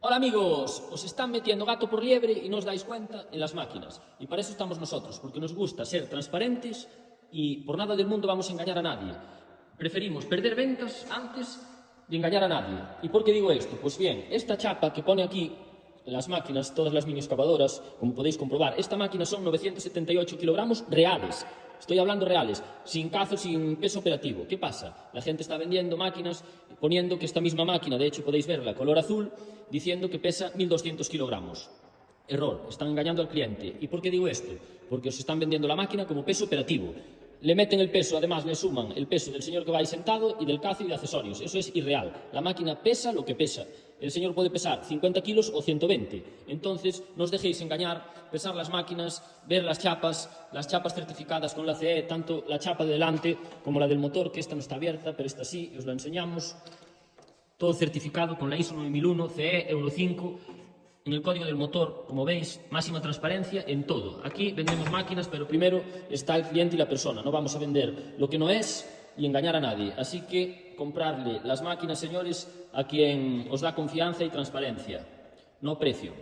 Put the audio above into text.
Hola amigos, os están metiendo gato por liebre y no os dais cuenta en las máquinas. Y para eso estamos nosotros, porque nos gusta ser transparentes y por nada del mundo vamos a engañar a nadie. Preferimos perder ventas antes de engañar a nadie. ¿Y por qué digo esto? Pues bien, esta chapa que pone aquí las máquinas, todas las mini excavadoras, como podéis comprobar, esta máquina son 978 kilogramos reales. Estoy hablando reales, sin cazo, sin peso operativo. ¿Qué pasa? La gente está vendiendo máquinas poniendo que esta misma máquina, de hecho podéis verla, color azul, diciendo que pesa 1200 kilogramos. Error, están engañando al cliente. ¿Y por qué digo esto? Porque os están vendiendo la máquina como peso operativo. Le meten el peso, además le suman el peso del señor que va ahí sentado y del cazo y de accesorios. Eso es irreal. La máquina pesa lo que pesa. El señor puede pesar 50 kilos o 120. Entonces, no os dejéis engañar, pesar las máquinas, ver las chapas certificadas con la CE, tanto la chapa de delante como la del motor, que esta no está abierta, pero esta sí, y os la enseñamos. Todo certificado con la ISO 9001, CE, Euro 5. En el código del motor, como veis, máxima transparencia en todo. Aquí vendemos máquinas, pero primero está el cliente y la persona. No vamos a vender lo que no es y engañar a nadie. Así que comprarle las máquinas, señores, a quien os da confianza y transparencia, no precio.